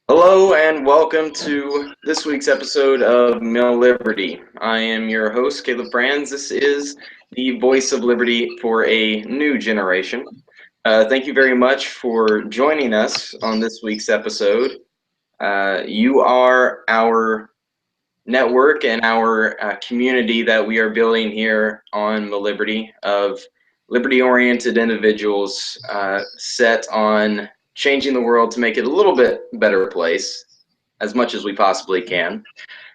Hello and welcome to this week's episode of MilLiberty. I am your host, Caleb Franz. This is the voice of liberty for a new generation. Thank you very much for joining us on this week's episode. You are our network and our community that we are building here on MilLiberty of liberty-oriented individuals set on changing the world to make it a little bit better place as much as we possibly can.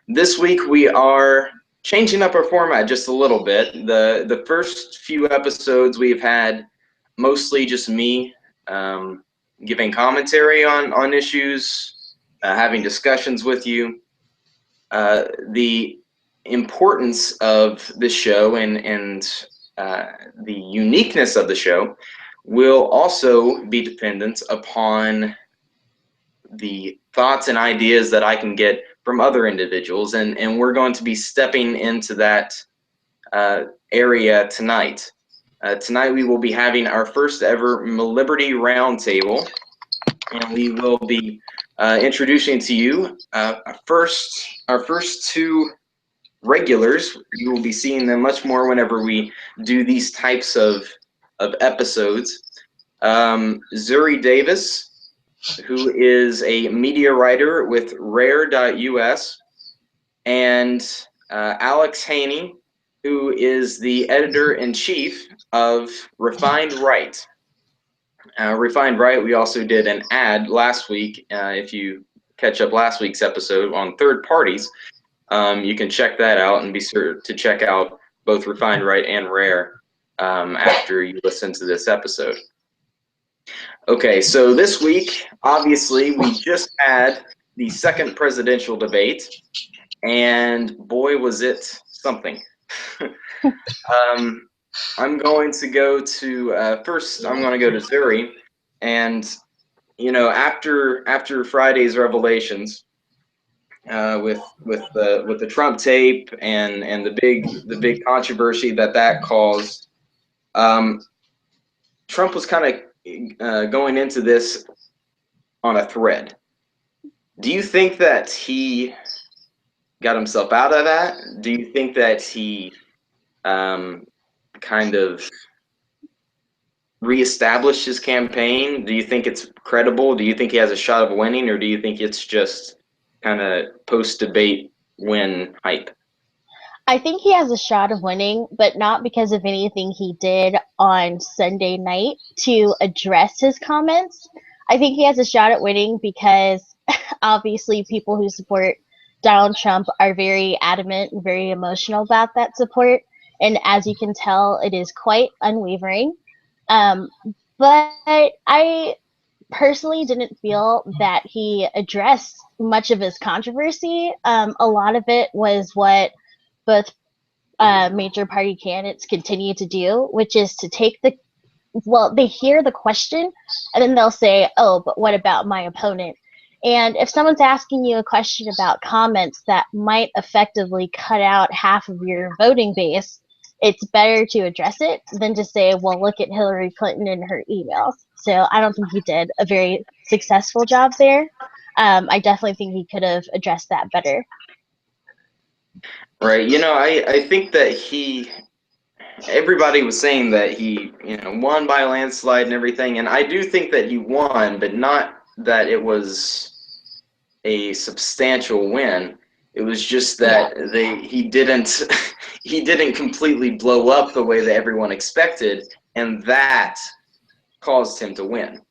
This week we are changing up our format just a little bit. The first few episodes we've had mostly just me giving commentary on issues, having discussions with you. The importance of this show and the uniqueness of the show will also be dependent upon the thoughts and ideas that I can get from other individuals, and we're going to be stepping into that area tonight. Tonight we will be having our first ever MilLiberty Roundtable, and we will be introducing to you our first two regulars. You will be seeing them much more whenever we do these types of episodes. Zuri Davis, who is a media writer with Rare.us, and Alex Haney, who is the editor-in-chief of Refined Right. Refined Right, we also did an ad last week. If you catch up last week's episode on third parties, you can check that out and be sure to check out both Refined Right and Rare after you listen to this episode. Okay, so this week, obviously, we just had the second presidential debate, and boy, was it something. I'm going to go to first. I'm going to go to Zuri, and after Friday's revelations, with the Trump tape and the big controversy that caused, Trump was kind of going into this on a thread. Do you think that he got himself out of that? Do you think that he kind of reestablished his campaign? Do you think it's credible? Do you think he has a shot of winning, or do you think it's just kind of post-debate win hype? I think he has a shot of winning, but not because of anything he did on Sunday night to address his comments. I think he has a shot at winning because obviously people who support Donald Trump are very adamant and very emotional about that support. And as you can tell, it is quite unwavering. Um, but I personally didn't feel that he addressed much of his controversy. A lot of it was what both major party candidates continue to do, which is to take they hear the question and then they'll say, oh, but what about my opponent? And if someone's asking you a question about comments that might effectively cut out half of your voting base, it's better to address it than to say, well, look at Hillary Clinton and her emails. So I don't think he did a very successful job there. I definitely think he could have addressed that better. Right. I think that everybody was saying that he, won by a landslide and everything. And I do think that he won, but not that it was a substantial win. It was just that he didn't he didn't completely blow up the way that everyone expected, and that caused him to win.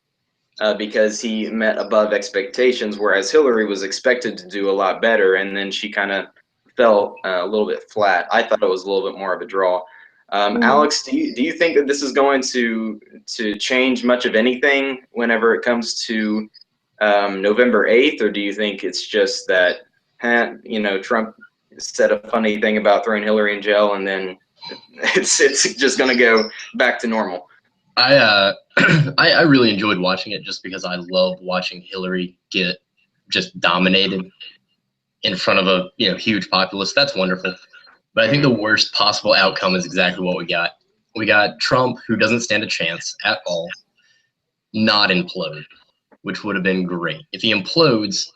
Because he met above expectations, whereas Hillary was expected to do a lot better, and then she kind of fell a little bit flat. I thought it was a little bit more of a draw. Alex, do you think that this is going to change much of anything whenever it comes to November 8th, or do you think it's just that Trump said a funny thing about throwing Hillary in jail, and then it's just going to go back to normal? I really enjoyed watching it just because I love watching Hillary get just dominated in front of a huge populace. That's wonderful. But I think the worst possible outcome is exactly what we got. We got Trump, who doesn't stand a chance at all, not implode. which would have been great. If he implodes,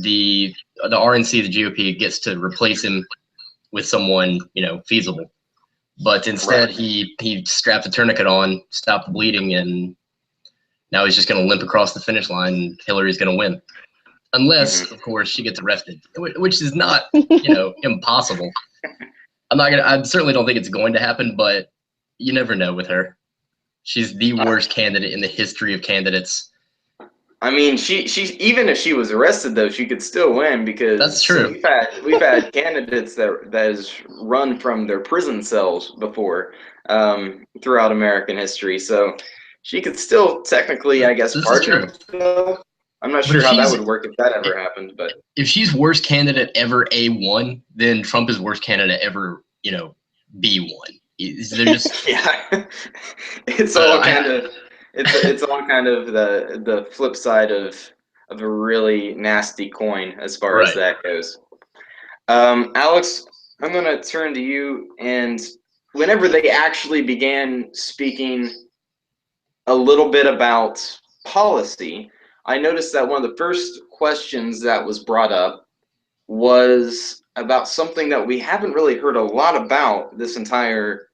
the RNC, the GOP, gets to replace him with someone, feasible. But instead, he strapped a tourniquet on, stopped the bleeding, and now he's just going to limp across the finish line, and Hillary's going to win. Unless, of course, she gets arrested, which is not, impossible. I certainly don't think it's going to happen, but you never know with her. She's the worst candidate in the history of candidates. I mean, she even if she was arrested though, she could still win because that's true. We've had candidates that has run from their prison cells before throughout American history. So she could still technically, I guess, pardon herself. I'm not sure how that would work if that ever happened, but if she's worst candidate ever A1, then Trump is worst candidate ever, B1. They're just yeah. It's all kind of it's all kind of the flip side of a really nasty coin as far as that goes. Alex, I'm going to turn to you. And whenever they actually began speaking a little bit about policy, I noticed that one of the first questions that was brought up was about something that we haven't really heard a lot about this entire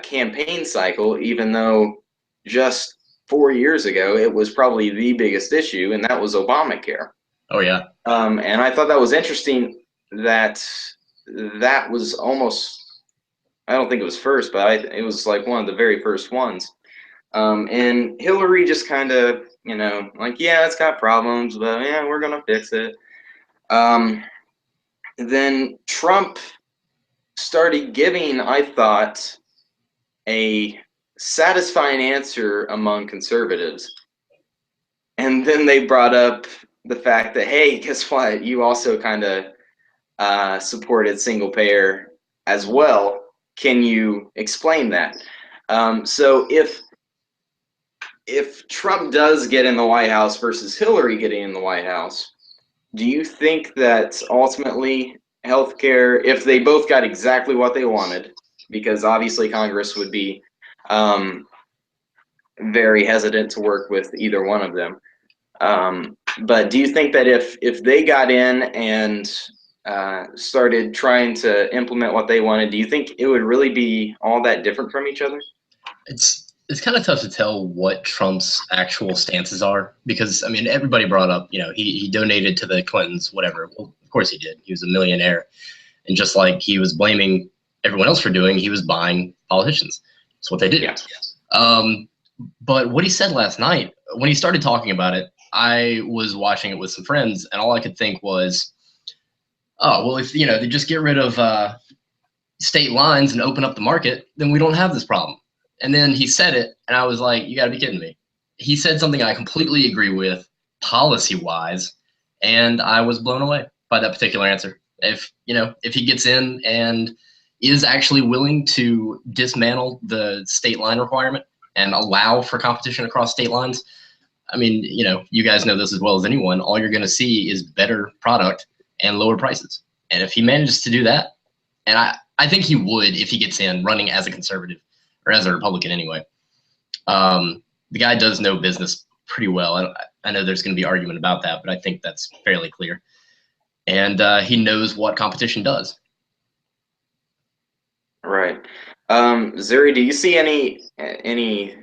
campaign cycle, even though just 4 years ago it was probably the biggest issue, and that was Obamacare. Oh yeah. And I thought that was interesting that was almost, I don't think it was first, but it was like one of the very first ones. And Hillary just kind of, like, yeah, it's got problems, but yeah, we're gonna fix it. Then Trump started giving, I thought, a satisfying answer among conservatives. And then they brought up the fact that, hey, guess what? You also kind of supported single payer as well. Can you explain that? So if Trump does get in the White House versus Hillary getting in the White House, do you think that ultimately healthcare, if they both got exactly what they wanted, because obviously Congress would be very hesitant to work with either one of them, but do you think that if they got in and started trying to implement what they wanted, do you think it would really be all that different from each other? It's kind of tough to tell what Trump's actual stances are because, I mean, everybody brought up, he donated to the Clintons, whatever. Well, of course he did. He was a millionaire. And just like he was blaming everyone else for doing, he was buying politicians. That's what they did. Yeah. But what he said last night, when he started talking about it, I was watching it with some friends, and all I could think was, oh, well, if, they just get rid of state lines and open up the market, then we don't have this problem. And then he said it, and I was like, you got to be kidding me. He said something I completely agree with policy-wise, and I was blown away by that particular answer. If he gets in and is actually willing to dismantle the state line requirement and allow for competition across state lines, I mean, you guys know this as well as anyone, all you're going to see is better product and lower prices. And if he manages to do that, and I think he would if he gets in running as a conservative, or as a Republican anyway. The guy does know business pretty well. I know there's going to be argument about that, but I think that's fairly clear. And he knows what competition does. Right. Zuri, do you see any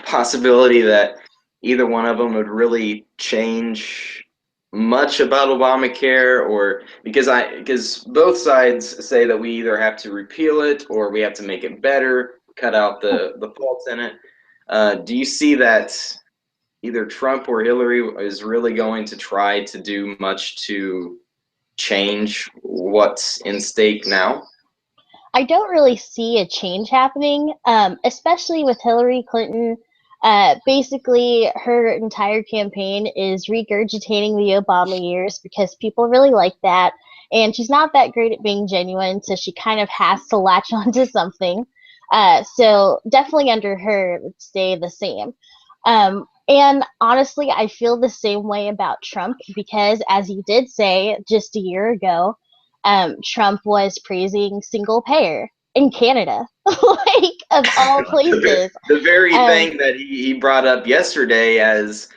possibility that either one of them would really change much about Obamacare, or because both sides say that we either have to repeal it or we have to make it better, cut out the faults in it. Do you see that either Trump or Hillary is really going to try to do much to change what's in stake now? I don't really see a change happening, especially with Hillary Clinton. Basically, her entire campaign is regurgitating the Obama years because people really like that. And she's not that great at being genuine, so she kind of has to latch onto something. So definitely under her, it would stay the same. And honestly, I feel the same way about Trump because, as he did say just a year ago, Trump was praising single payer in Canada, like of all places. The very thing that he brought up yesterday as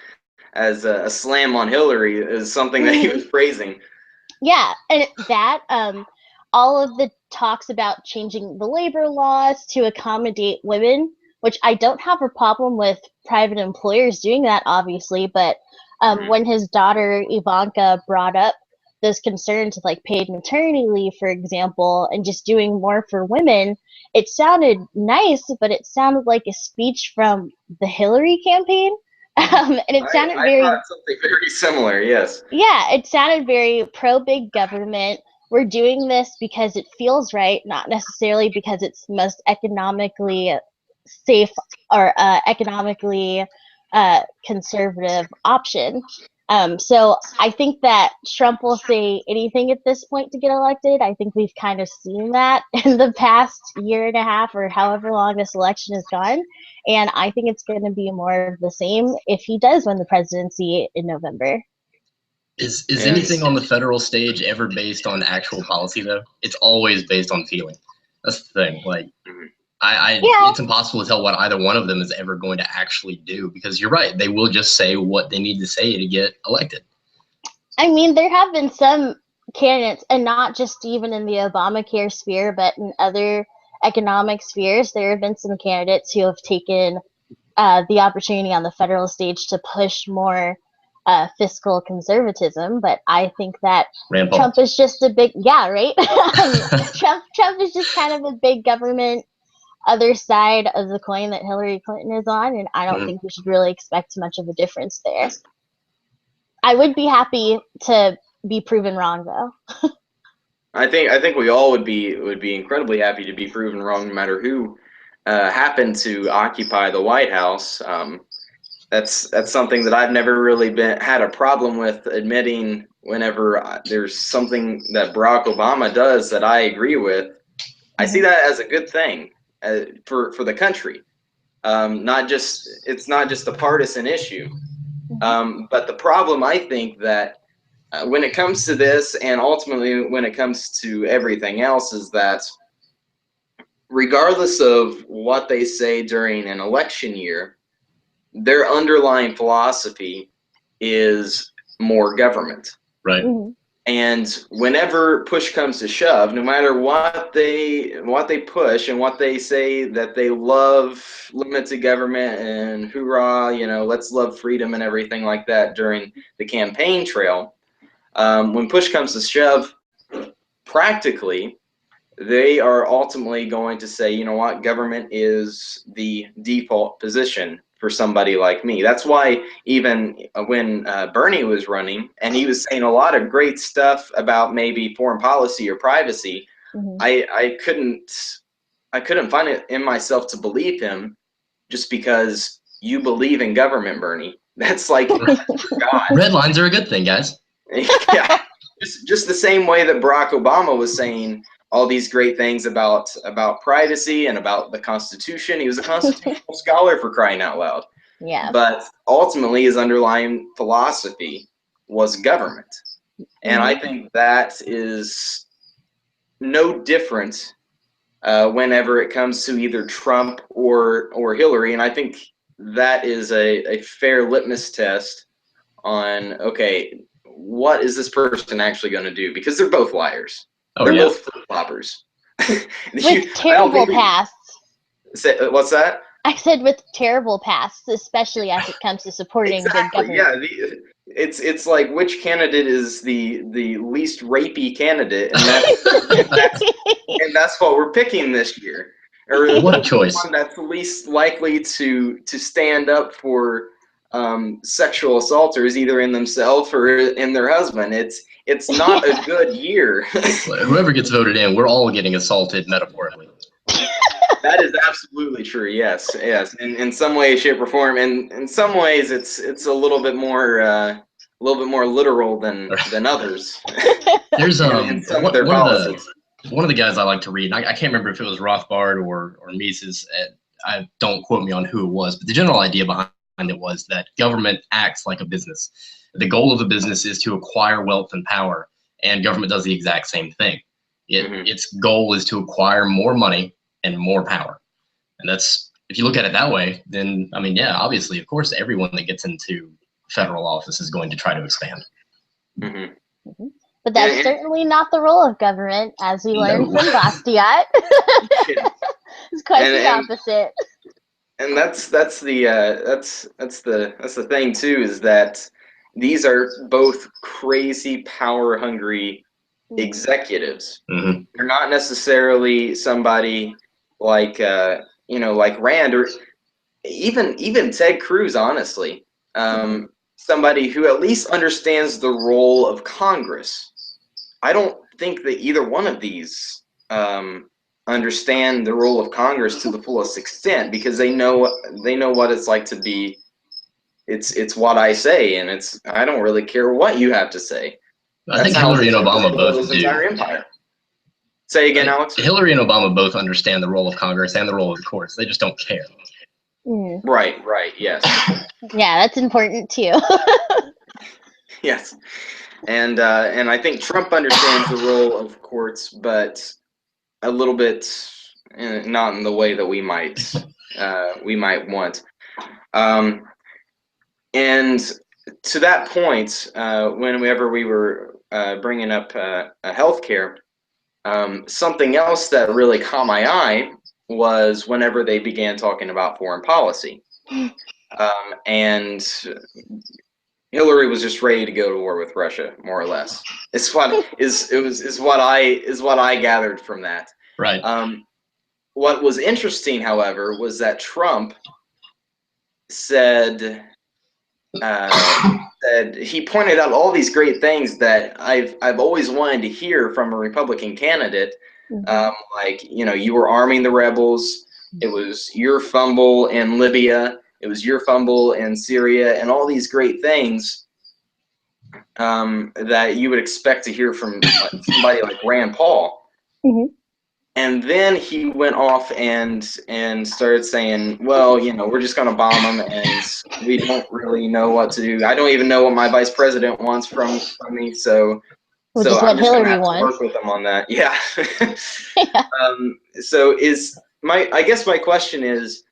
as a slam on Hillary is something that he was praising. Yeah, and that all of the talks about changing the labor laws to accommodate women, which I don't have a problem with private employers doing that, obviously, but when his daughter Ivanka brought up those concerns of like paid maternity leave, for example, and just doing more for women, it sounded nice, but it sounded like a speech from the Hillary campaign. And it sounded I very thought something very similar. Yes. yeah, it sounded very pro big government. We're doing this because it feels right, not necessarily because it's most economically safe or economically conservative option. So I think that Trump will say anything at this point to get elected. I think we've kind of seen that in the past year and a half or however long this election has gone. And I think it's going to be more of the same if he does win the presidency in November. Is anything on the federal stage ever based on actual policy though? It's always based on feeling. That's the thing. Like, it's impossible to tell what either one of them is ever going to actually do, because you're right. They will just say what they need to say to get elected. I mean, there have been some candidates, and not just even in the Obamacare sphere, but in other economic spheres, there have been some candidates who have taken the opportunity on the federal stage to push more fiscal conservatism. But I think that Trump is just a big, right? Trump is just kind of a big government other side of the coin that Hillary Clinton is on, and I don't think we should really expect much of a difference there. I would be happy to be proven wrong, though. I think we all would be incredibly happy to be proven wrong, no matter who happened to occupy the White House. That's something that I've never really had a problem with admitting. Whenever there's something that Barack Obama does that I agree with, I see that as a good thing for the country. It's not just a partisan issue. But the problem, I think, that when it comes to this, and ultimately when it comes to everything else, is that regardless of what they say during an election year, their underlying philosophy is more government. Right. And whenever push comes to shove, no matter what they push and what they say, that they love limited government and hoorah, let's love freedom and everything like that during the campaign trail, when push comes to shove, practically, they are ultimately going to say, you know what, government is the default position for somebody like me. That's why even when Bernie was running and he was saying a lot of great stuff about maybe foreign policy or privacy, I couldn't find it in myself to believe him, just because you believe in government, Bernie. That's like God. Red lines are a good thing, guys. Yeah, just the same way that Barack Obama was saying all these great things about privacy and about the Constitution. He was a constitutional scholar, for crying out loud. Yeah. But ultimately, his underlying philosophy was government. And I think that is no different whenever it comes to either Trump or Hillary. And I think that is a fair litmus test on, okay, what is this person actually going to do? Because they're both liars. They're both flip-floppers. With terrible pasts. What's that? I said with terrible pasts, especially as it comes to supporting big government. Yeah, it's like, which candidate is the least rapey candidate, and that's what we're picking this year. Or what a choice! One that's least likely to stand up for sexual assaulters, either in themselves or in their husband. It's not a good year. Whoever gets voted in, we're all getting assaulted metaphorically. That is absolutely true. Yes. In some way, shape, or form. And in some ways, it's a little bit more literal than others. There's in some of their policies. One of the guys I like to read. I can't remember if it was Rothbard or Mises. I don't quote me on who it was, but the general idea behind it was that government acts like a business. The goal of a business is to acquire wealth and power, and government does the exact same thing. Its goal is to acquire more money and more power. And that's, if you look at it that way, then, I mean, yeah, obviously, of course, everyone that gets into federal office is going to try to expand. Mm-hmm. Mm-hmm. But that's certainly not the role of government, as we learned from Bastiat. It's quite the opposite. And that's the thing too, is that these are both crazy, power-hungry executives. Mm-hmm. They're not necessarily somebody like like Rand, or even Ted Cruz, honestly. Somebody who at least understands the role of Congress. I don't think that either one of these understand the role of Congress to the fullest extent, because they know what it's like to be. It's what I say, and I don't really care what you have to say. I think Hillary and Obama both do. Entire empire. Say again, Alex. Hillary and Obama both understand the role of Congress and the role of the courts. They just don't care. Right, yes. Yeah, that's important too. Yes. And I think Trump understands the role of courts, but a little bit not in the way that we might want. And to that point, whenever we were bringing up healthcare, something else that really caught my eye was whenever they began talking about foreign policy, and Hillary was just ready to go to war with Russia, more or less. It's what I gathered from that. Right. What was interesting, however, was that Trump said he pointed out all these great things that I've always wanted to hear from a Republican candidate. Like, you were arming the rebels. It was your fumble in Libya. It was your fumble in Syria, and all these great things that you would expect to hear from somebody like Rand Paul. And then he went off and started saying, well, we're just going to bomb them, and we don't really know what to do. I don't even know what my vice president wants from me, so I'm just going to have to work with them on that. Yeah. So I guess my question is,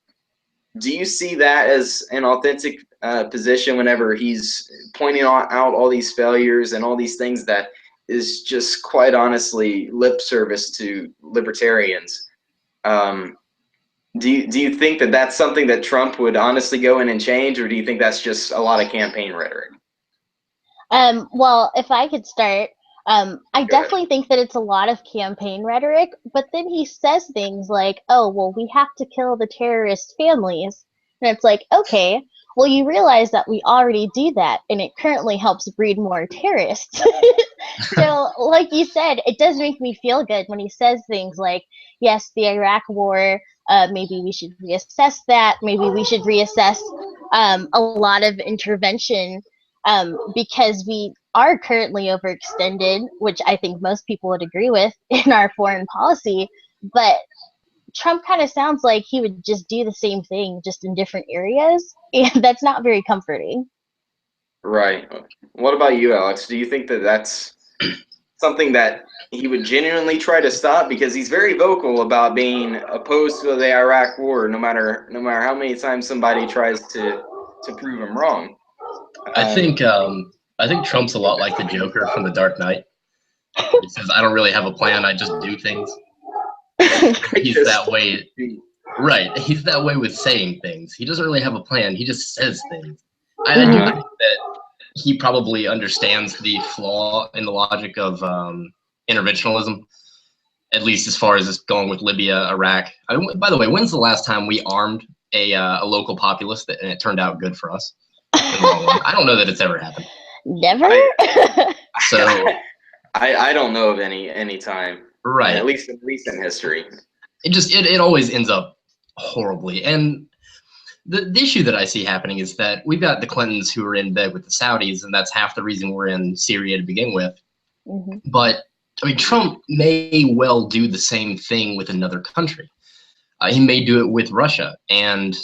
do you see that as an authentic position whenever he's pointing out all these failures and all these things that is just quite honestly lip service to libertarians? Do you think that that's something that Trump would honestly go in and change, or do you think that's just a lot of campaign rhetoric? Well, if I could start, I definitely think that it's a lot of campaign rhetoric, but then he says things like, oh, well, we have to kill the terrorist families. And it's like, okay, well, you realize that we already do that, and it currently helps breed more terrorists. So, like you said, it does make me feel good when he says things like, yes, the Iraq war, maybe we should reassess that. Maybe we should reassess a lot of intervention because we are currently overextended, which I think most people would agree with, in our foreign policy. But Trump kind of sounds like he would just do the same thing, just in different areas, and that's not very comforting. Right. What about you, Alex? Do you think that that's something that he would genuinely try to stop? Because he's very vocal about being opposed to the Iraq war, no matter how many times somebody tries to prove him wrong. I think Trump's a lot like the Joker from The Dark Knight. He says, "I don't really have a plan. I just do things." He's that way, right? He's that way with saying things. He doesn't really have a plan. He just says things. I do think that he probably understands the flaw in the logic of interventionism, at least as far as going with Libya, Iraq. By the way, when's the last time we armed a local populace and it turned out good for us? I don't know that it's ever happened. Never. I don't know of any time. Right. At least in recent history. It always ends up horribly. And the issue that I see happening is that we've got the Clintons who are in bed with the Saudis, and that's half the reason we're in Syria to begin with. But I mean, Trump may well do the same thing with another country. He may do it with Russia. And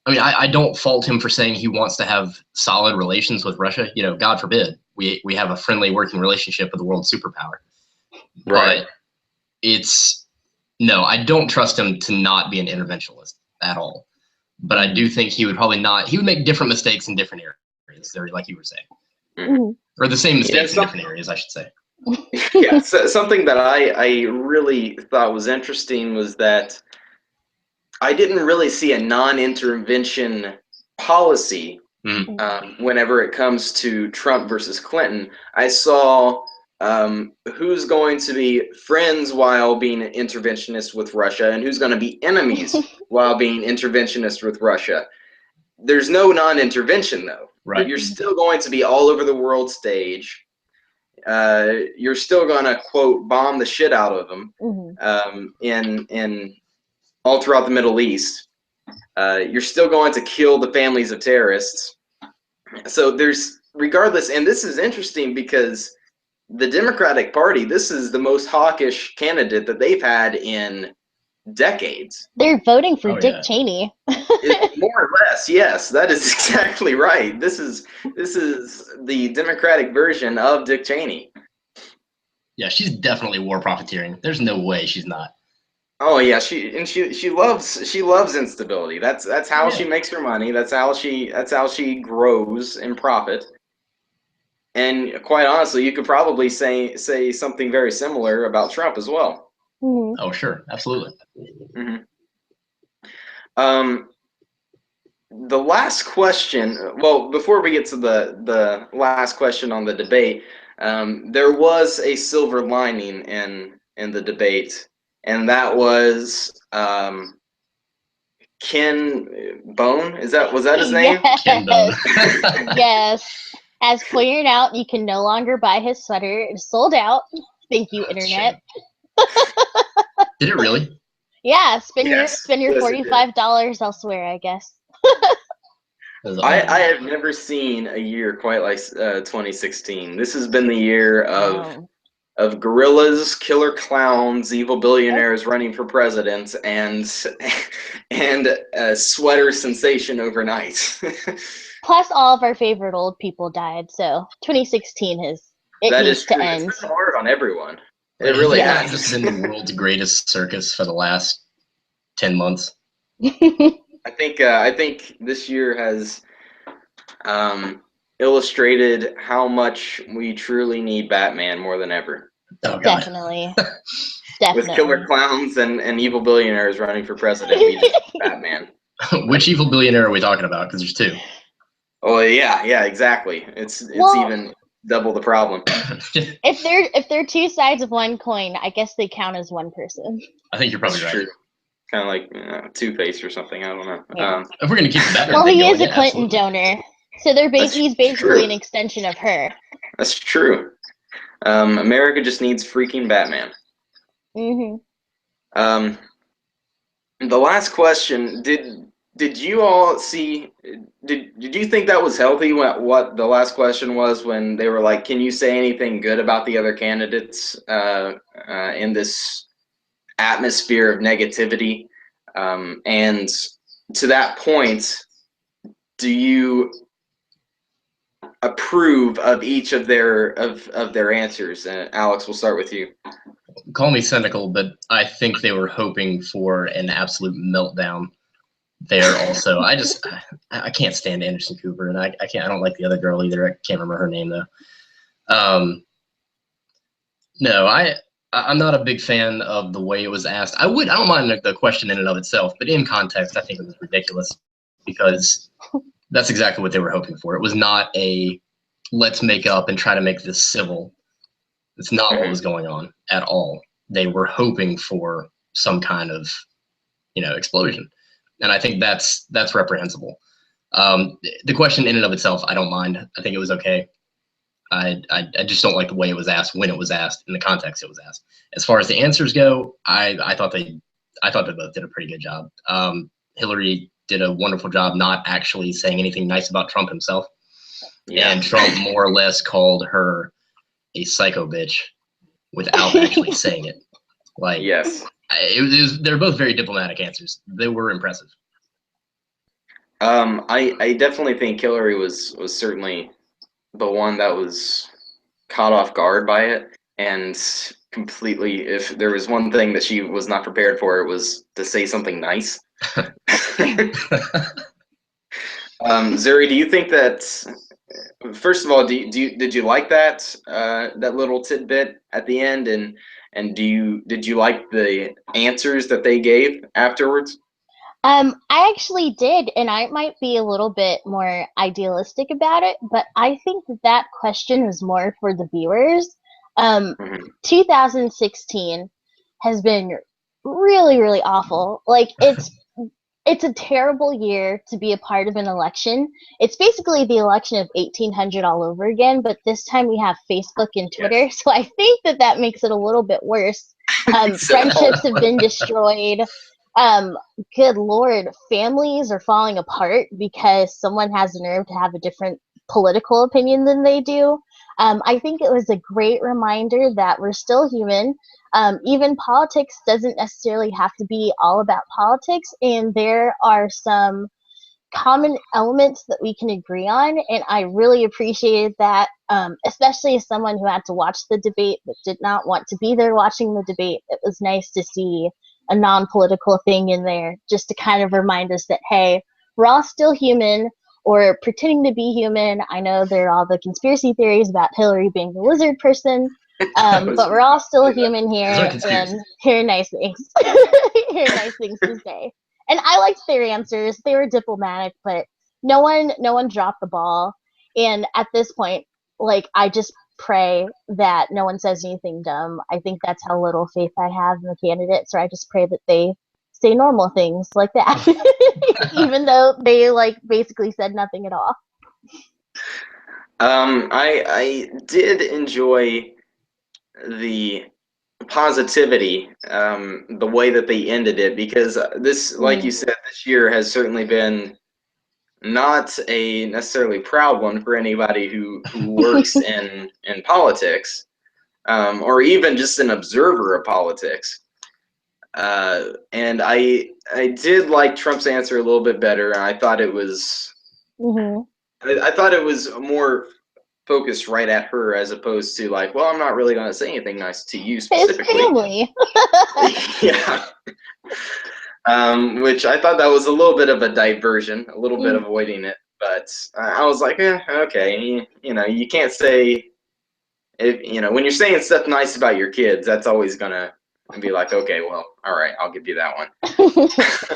I mean, I don't fault him for saying he wants to have solid relations with Russia. God forbid we have a friendly working relationship with a world superpower. Right. But I don't trust him to not be an interventionist at all. but I do think he would probably not. He would make different mistakes in different areas, like you were saying, or the same mistakes in different areas, I should say. Yeah, so something that I really thought was interesting was that I didn't really see a non-intervention policy whenever it comes to Trump versus Clinton. I saw who's going to be friends while being an interventionist with Russia and who's going to be enemies while being interventionist with Russia. There's no non-intervention, though. Right. You're still going to be all over the world stage. You're still going to, quote, bomb the shit out of them in all throughout the Middle East. You're still going to kill the families of terrorists. So there's, regardless, and this is interesting because the Democratic Party, this is the most hawkish candidate that they've had in decades. They're voting for Dick Cheney. More or less, yes, that is exactly right. This is the Democratic version of Dick Cheney. Yeah, she's definitely war profiteering. There's no way she's not. Oh yeah, she loves instability. That's how she makes her money. That's how she grows in profit. And quite honestly, you could probably say something very similar about Trump as well. Oh sure, absolutely. The last question. Well, before we get to the last question on the debate, there was a silver lining in the debate, and that was Ken Bone. Was that his name? Yes. Ken Bone. Yes. As pointed out, you can no longer buy his sweater. It's sold out. Thank you, internet. Did it really? Yeah, spend your $45 elsewhere, I guess. I have never seen a year quite like 2016. This has been the year of gorillas, killer clowns, evil billionaires running for president, and a sweater sensation overnight. Plus, all of our favorite old people died, so 2016 needs to end. It's been hard on everyone. It really has. It's been the world's greatest circus for the last 10 months. I think this year has illustrated how much we truly need Batman more than ever. Oh, God. Definitely. With killer clowns and evil billionaires running for president, we just need Batman. Which evil billionaire are we talking about? Because there's two. Oh yeah, exactly. It's even double the problem. If they're two sides of one coin, I guess they count as one person. I think you're probably right. True. Kind of like Two-Face or something. I don't know. Yeah. If we're gonna keep the Batman, well, he is a Clinton donor, so he's basically an extension of her. That's true. America just needs freaking Batman. The last question: Did you all see? Did you think that was healthy? What the last question was when they were like, "Can you say anything good about the other candidates in this atmosphere of negativity?" And to that point, do you approve of each of their answers? Alex, we'll start with you. Call me cynical, but I think they were hoping for an absolute meltdown there also. I can't stand Anderson Cooper, and I don't like the other girl either. I can't remember her name though. No, I'm not a big fan of the way it was asked. I don't mind the question in and of itself, but in context, I think it was ridiculous because that's exactly what they were hoping for. It was not a let's make up and try to make this civil. It's not what was going on at all. They were hoping for some kind of, explosion. And I think that's reprehensible. The question in and of itself, I don't mind. I think it was okay. I just don't like the way it was asked, when it was asked, in the context it was asked. As far as the answers go, I thought they both did a pretty good job. Hillary did a wonderful job not actually saying anything nice about Trump himself. Yeah. And Trump more or less called her a psycho bitch without actually saying it. Like, yes. They're both very diplomatic answers. They were impressive. I definitely think Hillary was certainly the one that was caught off guard by it, and completely, if there was one thing that she was not prepared for, it was to say something nice. Zuri, do you think that? First of all, did you like that that little tidbit at the end, and did you like the answers that they gave afterwards? I actually did, and I might be a little bit more idealistic about it, but I think that that question was more for the viewers. Mhm. 2016 has been really, really awful. Like it's a terrible year to be a part of an election. It's basically the election of 1800 all over again, but this time we have Facebook and Twitter, Yes. so I think that that makes it a little bit worse. So- Friendships have been destroyed. Um, Good Lord, families are falling apart because someone has the nerve to have a different political opinion than they do. I think it was a great reminder that we're still human. Even politics doesn't necessarily have to be all about politics, and there are some common elements that we can agree on, and I really appreciated that, especially as someone who had to watch the debate but did not want to be there watching the debate. It was nice to see a non-political thing in there just to kind of remind us that, hey, we're all still human or pretending to be human. I know there are all the conspiracy theories about Hillary being the lizard person, but we're all still human Those here aren't conspiracies. and hear nice things. Hear nice things to say. And I liked their answers. They were diplomatic, but no one dropped the ball. And at this point, like I just pray that no one says anything dumb. I think that's how little faith I have in the candidates, or I just pray that they say normal things like that. Even though they like basically said nothing at all. I did enjoy the positivity, the way that they ended it, because this, like you said, this year has certainly been not a necessarily proud one for anybody who works in politics, or even just an observer of politics. And I did like Trump's answer a little bit better. I thought it was I thought it was more focused right at her, as opposed to like, well, I'm not really going to say anything nice to you His specifically. family. Yeah. Which I thought that was a little bit of a diversion, a little bit avoiding it. But I was like, okay, you know, you can't say, if you know, when you're saying stuff nice about your kids, that's always gonna be like, okay, well, all right, I'll give you that one.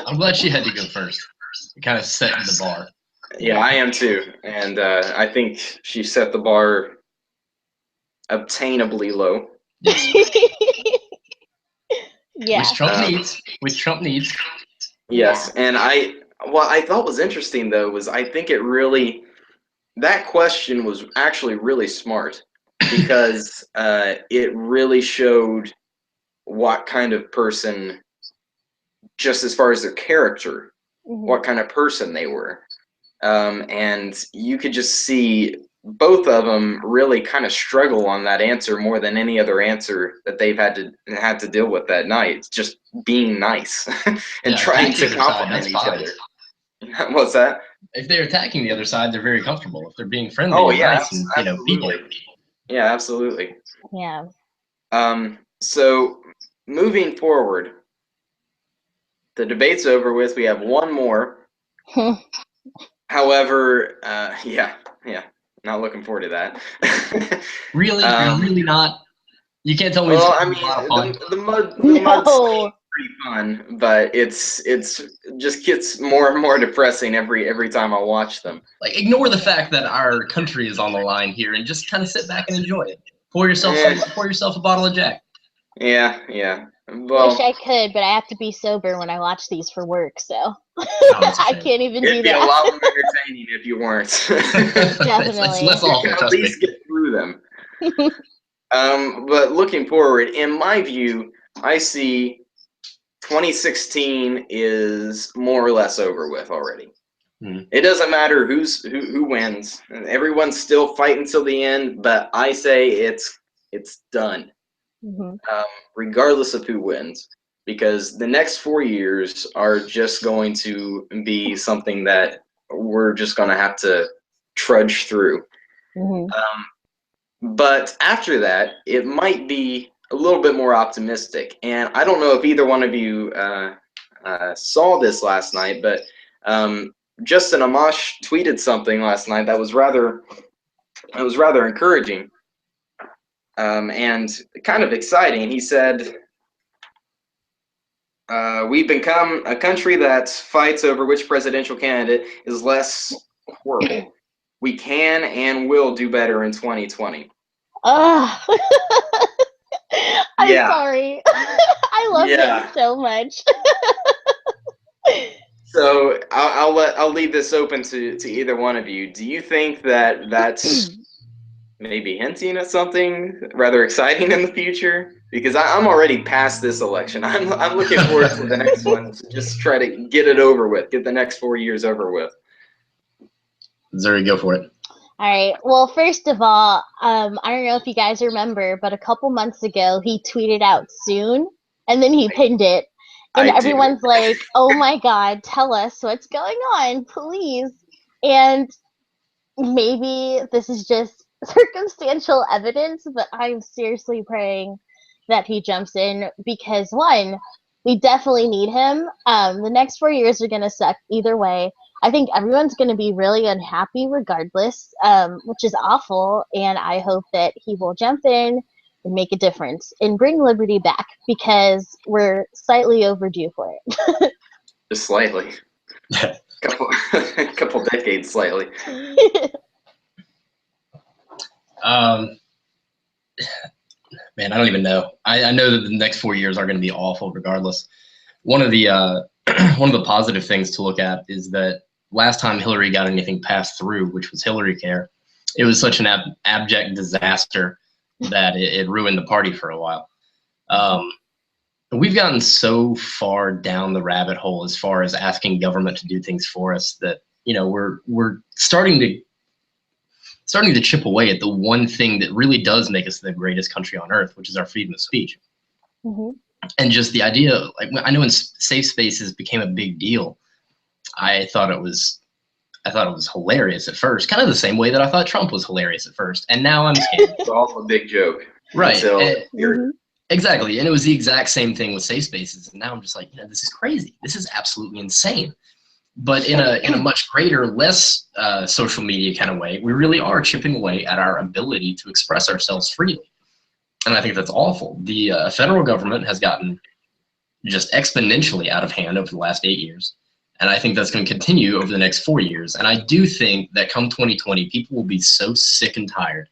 I'm glad she had to go first. Kind of setting the bar. Yeah, I am too, and I think she set the bar obtainably low. Yeah. Which Trump needs. Yes, and what I thought was interesting though was I think it really, that question was actually really smart, because it really showed what kind of person, just as far as their character, what kind of person they were. And you could just see both of them really kind of struggle on that answer more than any other answer that they've had to deal with that night. It's just being nice and trying to compliment each other. What's that? If they're attacking the other side, they're very comfortable. If they're being friendly Oh and yeah, nice and people. Yeah, absolutely. Yeah. So moving forward, the debate's over with. We have one more. However, yeah, not looking forward to that. Really not. You can't tell me. Well, it's I a lot of fun. mean, the mud No. pretty fun, but it's just gets more and more depressing every time I watch them. Like, ignore the fact that our country is on the line here, and just kind of sit back and enjoy it. Pour yourself a bottle of Jack. Yeah. Wish Well, I could, but I have to be sober when I watch these for work, so I can't even do it'd be a that. lot more entertaining if you weren't. Definitely. It's less awful, At trust me. least get through them. But looking forward, in my view, I see 2016 is more or less over with already. It doesn't matter who wins. Everyone's still fighting till the end, but I say it's done, regardless of who wins, because the next 4 years are just going to be something that we're just going to have to trudge through. But after that, it might be a little bit more optimistic. And I don't know if either one of you saw this last night, but Justin Amash tweeted something last night that was rather encouraging and kind of exciting. He said, "We've become a country that fights over which presidential candidate is less horrible. We can and will do better in 2020." I'm Yeah. sorry. I love him so much. So I'll leave this open to either one of you. Do you think that that's maybe hinting at something rather exciting in the future? Because I'm already past this election. I'm looking forward to the next one to just try to get it over with, get the next 4 years over with. Zuri, go for it. All right. Well, first of all, I don't know if you guys remember, but a couple months ago, he tweeted out soon, and then he pinned it. And everyone's like, oh my God, tell us what's going on, please. And maybe this is just circumstantial evidence, but I'm seriously praying that he jumps in because, one, we definitely need him. The next 4 years are going to suck either way. I think everyone's going to be really unhappy regardless, which is awful. And I hope that he will jump in and make a difference and bring liberty back because we're slightly overdue for it. Just slightly. couple decades slightly. Man, I don't even know. I know that the next 4 years are going to be awful regardless. One of the one of the positive things to look at is that last time Hillary got anything passed through, which was Hillary Care, it was such an abject disaster that it ruined the party for a while. We've gotten so far down the rabbit hole as far as asking government to do things for us that, you know, we're starting to chip away at the one thing that really does make us the greatest country on earth, which is our freedom of speech. Mm-hmm. And just the idea, like, I know when safe spaces became a big deal, I thought it was hilarious at first, kind of the same way that I thought Trump was hilarious at first, and now I'm scared. It's all a big joke, right? Exactly, and it was the exact same thing with safe spaces, and now I'm just like, you know, this is crazy. This is absolutely insane. But in a much greater, less social media kind of way, we really are chipping away at our ability to express ourselves freely. And I think that's awful. The federal government has gotten just exponentially out of hand over the last 8 years. And I think that's going to continue over the next 4 years. And I do think that come 2020, people will be so sick and tired,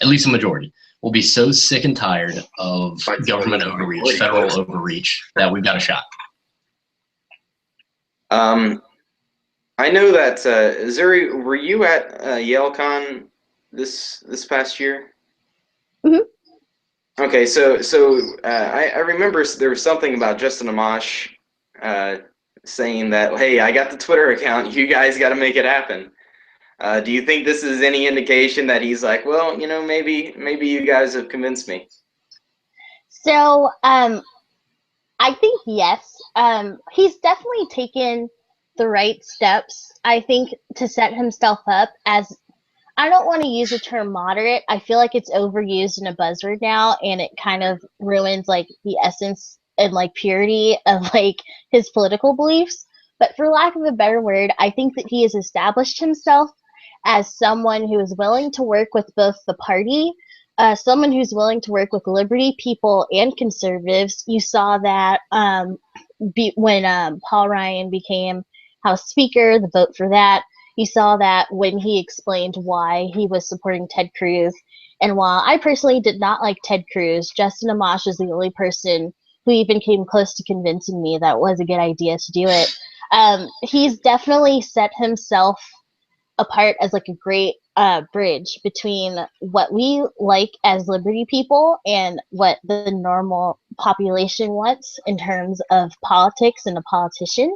at least a majority, will be so sick and tired of government overreach, federal overreach, that we've got a shot. I know that Zuri, were you at YaleCon this past year? Mm-hmm. Okay, so I remember there was something about Justin Amash saying that, hey, I got the Twitter account, you guys got to make it happen. Do you think this is any indication that he's like, well, you know, maybe you guys have convinced me? So I think yes. He's definitely taken the right steps, I think, to set himself up as, I don't want to use the term moderate. I feel like it's overused in a buzzword now, and it kind of ruins like the essence and like purity of like his political beliefs. But for lack of a better word, I think that he has established himself as someone who is willing to work with both the party, someone who's willing to work with liberty people and conservatives. You saw that when Paul Ryan became House Speaker, the vote for that. You saw that when he explained why he was supporting Ted Cruz. And while I personally did not like Ted Cruz, Justin Amash is the only person who even came close to convincing me that it was a good idea to do it. He's definitely set himself apart as like a great bridge between what we like as liberty people and what the normal population wants in terms of politics and a politician.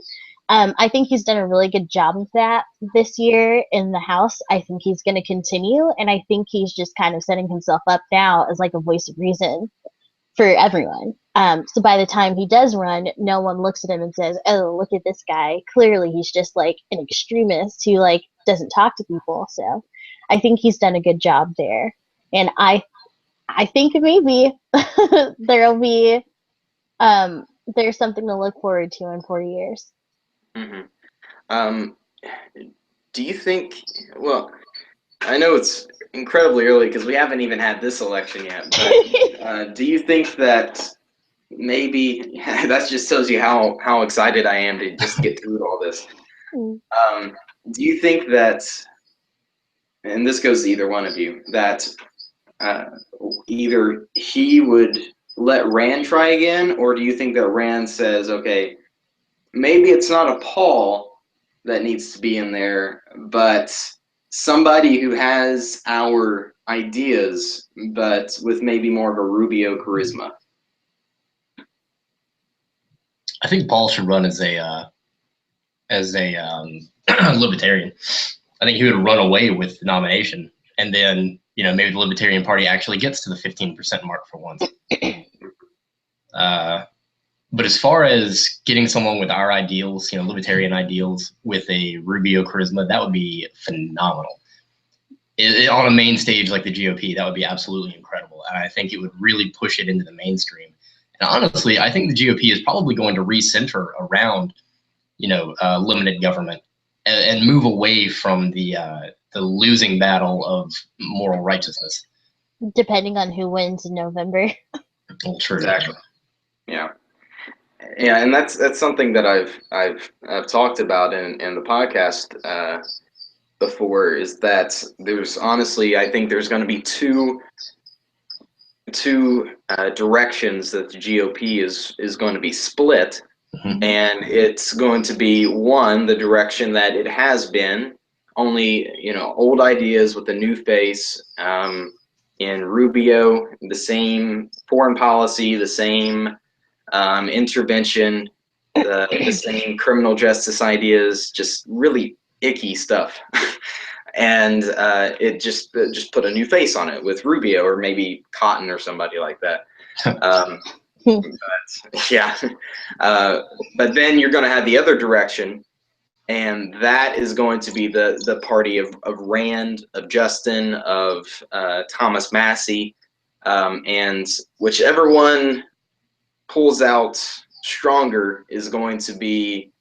I think he's done a really good job of that this year in the House. I think he's going to continue, and I think he's just kind of setting himself up now as like a voice of reason for everyone. So by the time he does run, no one looks at him and says, oh, look at this guy. Clearly he's just like an extremist who like doesn't talk to people. So I think he's done a good job there. And I think maybe there'll be there's something to look forward to in 4 years. Hmm. Do you think? Well, I know it's incredibly early because we haven't even had this election yet. But do you think that maybe that just tells you how excited I am to just get through all this? Do you think that, and this goes to either one of you, that either he would let Rand try again, or do you think that Rand says, okay, maybe it's not a Paul that needs to be in there, but somebody who has our ideas, but with maybe more of a Rubio charisma? I think Paul should run as a libertarian. I think he would run away with the nomination, and then maybe the Libertarian Party actually gets to the 15% mark for once. But as far as getting someone with our ideals, libertarian ideals, with a Rubio charisma, that would be phenomenal. On a main stage like the GOP, that would be absolutely incredible. And I think it would really push it into the mainstream. And honestly, I think the GOP is probably going to recenter around, limited government and move away from the losing battle of moral righteousness. Depending on who wins in November. Well, true. Exactly. Yeah. Yeah, and that's something that I've talked about in the podcast before, is that there's honestly, I think there's going to be two directions that the GOP is going to be split. Mm-hmm. And it's going to be, one, the direction that it has been, only old ideas with a new face. In Rubio, the same foreign policy, the same intervention, the same criminal justice ideas, just really icky stuff. And it just put a new face on it with Rubio, or maybe Cotton or somebody like that. But yeah, but then you're going to have the other direction, and that is going to be the party of Rand, of Justin, of Thomas Massey, and whichever one pulls out stronger is going to be,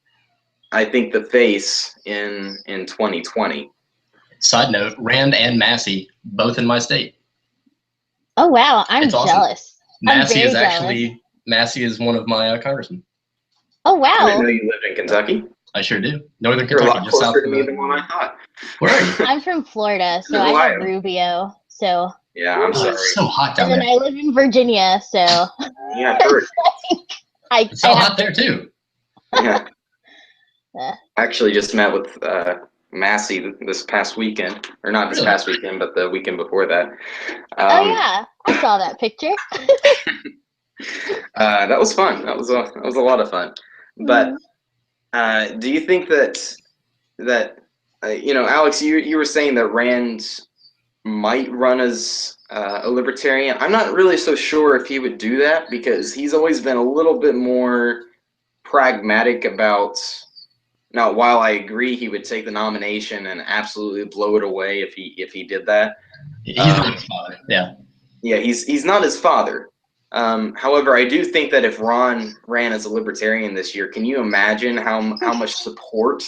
I think, the face in 2020. Side note: Rand and Massey both in my state. Oh wow, I'm It's awesome. jealous. Massey I'm is very actually jealous. Massey is one of my congressmen. Oh I didn't wow. know you lived in Kentucky. I sure do. Northern You're a Kentucky, lot just south closer of to me the. than what I thought. Where are you? I'm from Florida, so I Ohio. have Rubio. So Yeah, I'm Oh, sorry. it's so hot down and then there. I live in Virginia, so Yeah, I've heard. It's so hot there too. Yeah. Yeah. I actually just met with Massey this past weekend, or not this Really? past weekend, but the weekend before that. Oh yeah, I saw that picture. That was fun. That was a lot of fun. But do you think that Alex, you were saying that Rand might run as a libertarian? I'm not really so sure if he would do that, because he's always been a little bit more pragmatic about. Now, while I agree he would take the nomination and absolutely blow it away if he did that. He's not his father. Yeah. Yeah, he's not his father. However, I do think that if Ron ran as a libertarian this year, can you imagine how much support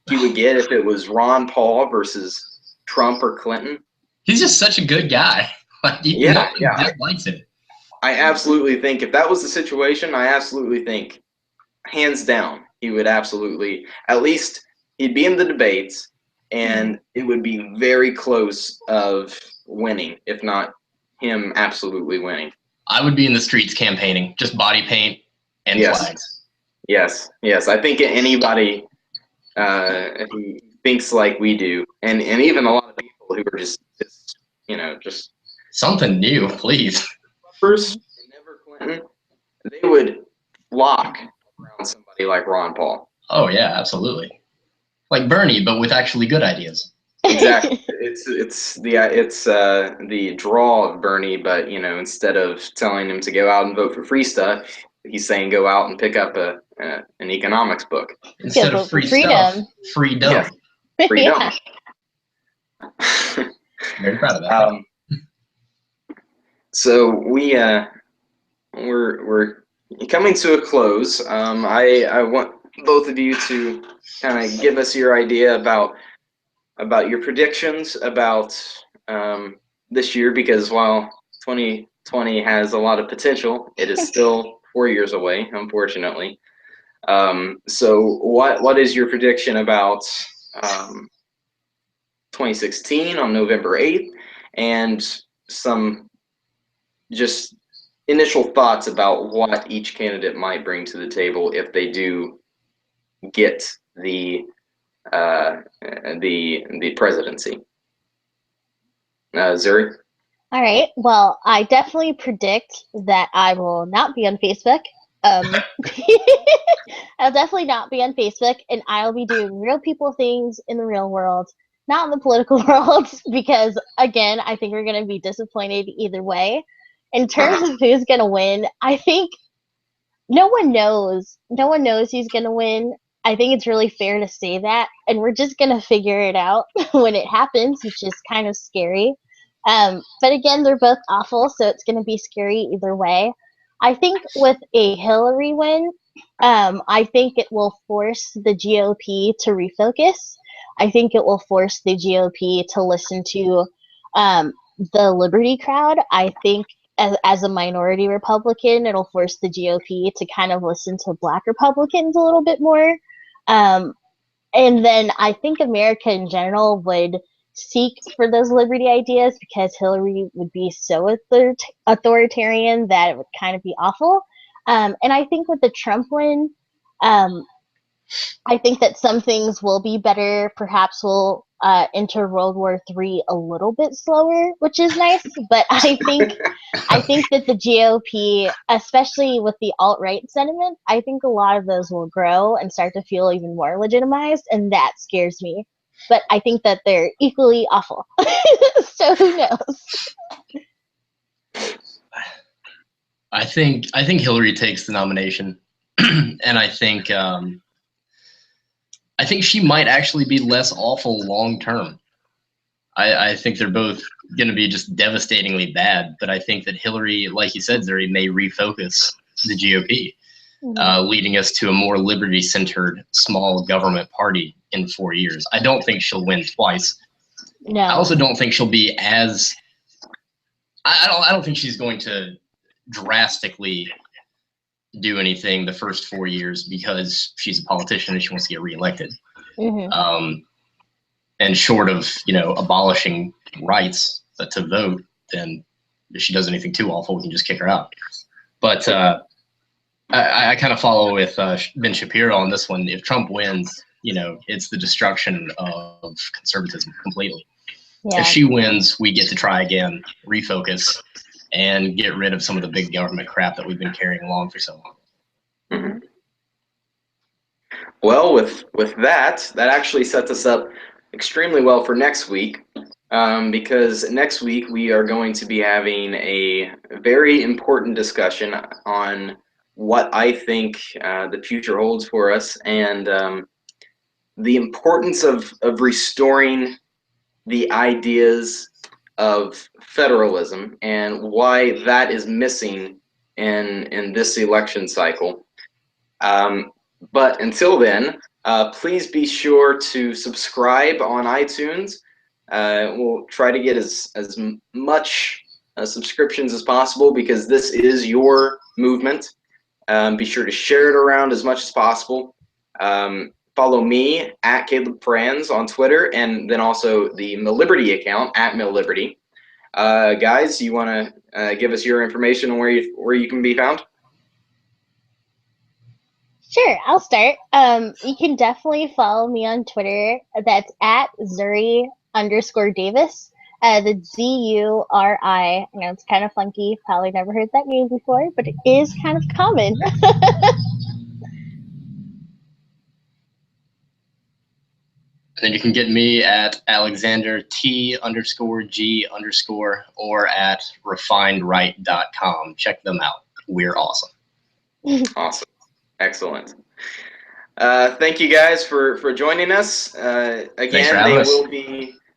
he would get if it was Ron Paul versus Trump or Clinton? He's just such a good guy. Like, Yeah. Dislikes it. I absolutely think if that was the situation, I absolutely think, hands down, he would absolutely, at least he'd be in the debates, and it would be very close of winning, if not him absolutely winning. I would be in the streets campaigning, just body paint and flags. Yes. I think anybody who thinks like we do, and even a lot of people who are just Something new, please. Trumpers, never Clinton, they would flock around somebody like Ron Paul. Oh yeah, absolutely. Like Bernie, but with actually good ideas. Exactly. It's the draw of Bernie, but instead of telling him to go out and vote for free stuff, he's saying go out and pick up an economics book. Instead of free stuff, freedom. Yeah. Freedom. Yeah. Very proud of that. So we're coming to a close, I want both of you to kind of give us your idea about your predictions about this year, because while 2020 has a lot of potential, it is still 4 years away, unfortunately. So what is your prediction about 2016 on November 8th, and some just initial thoughts about what each candidate might bring to the table if they do get the presidency? Zuri? All right. Well, I definitely predict that I will not be on Facebook. I'll definitely not be on Facebook, and I'll be doing real people things in the real world, not in the political world, because again, I think we're going to be disappointed either way. In terms of who's going to win, I think no one knows. No one knows who's going to win. I think it's really fair to say that, and we're just going to figure it out when it happens, which is kind of scary. But again, they're both awful, so it's going to be scary either way. I think with a Hillary win, I think it will force the GOP to refocus. I think it will force the GOP to listen to the Liberty crowd. I think as a minority Republican, it'll force the GOP to kind of listen to Black Republicans a little bit more. And then I think America in general would seek for those liberty ideas, because Hillary would be so authoritarian that it would kind of be awful. And I think with the Trump win, I think that some things will be better. Perhaps we'll enter World War III a little bit slower, which is nice. But I think that the GOP, especially with the alt-right sentiment, I think a lot of those will grow and start to feel even more legitimized, and that scares me. But I think that they're equally awful. So who knows? I think Hillary takes the nomination, and I think she might actually be less awful long term. I think they're both going to be just devastatingly bad, but I think that Hillary, like you said, Zuri, may refocus the GOP, leading us to a more liberty-centered, small government party in 4 years. I don't think she'll win twice. No. I also don't think she'll be as. I don't think she's going to drastically do anything the first 4 years, because she's a politician and she wants to get reelected. And short of abolishing rights to vote, then if she does anything too awful, we can just kick her out. But I kind of follow with Ben Shapiro on this one. If Trump wins, it's the destruction of conservatism completely. Yeah. If she wins, we get to try again, refocus, and get rid of some of the big government crap that we've been carrying along for so long. Mm-hmm. Well, with that actually sets us up extremely well for next week, because next week we are going to be having a very important discussion on what I think the future holds for us, and the importance of restoring the ideas of federalism and why that is missing in this election cycle. But until then, please be sure to subscribe on iTunes. We'll try to get as much subscriptions as possible, because this is your movement. Be sure to share it around as much as possible. Follow me at Caleb Franz on Twitter, and then also the MilLiberty account at MilLiberty. Guys, you want to give us your information on where you can be found? Sure, I'll start. You can definitely follow me on Twitter. That's at Zuri_Davis. The Zuri. I know it's kind of funky. Probably never heard that name before, but it is kind of common. Then you can get me at Alexander T_G_ or at refinedright.com. Check them out. We're awesome. Awesome. Excellent. Thank you guys for joining us. Again,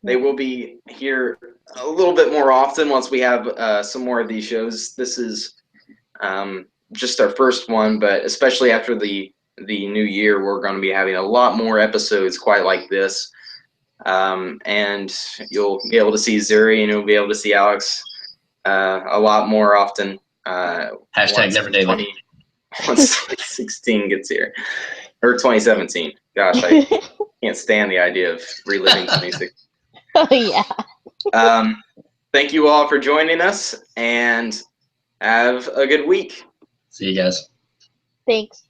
they will be here a little bit more often once we have some more of these shows. This is just our first one, but especially after the new year, we're going to be having a lot more episodes quite like this. And you'll be able to see Zuri and you'll be able to see Alex a lot more often. Hashtag never daily. Once 2016 gets here, or 2017. Gosh, I can't stand the idea of reliving 2016. Oh yeah. Thank you all for joining us, and have a good week. See you guys. Thanks.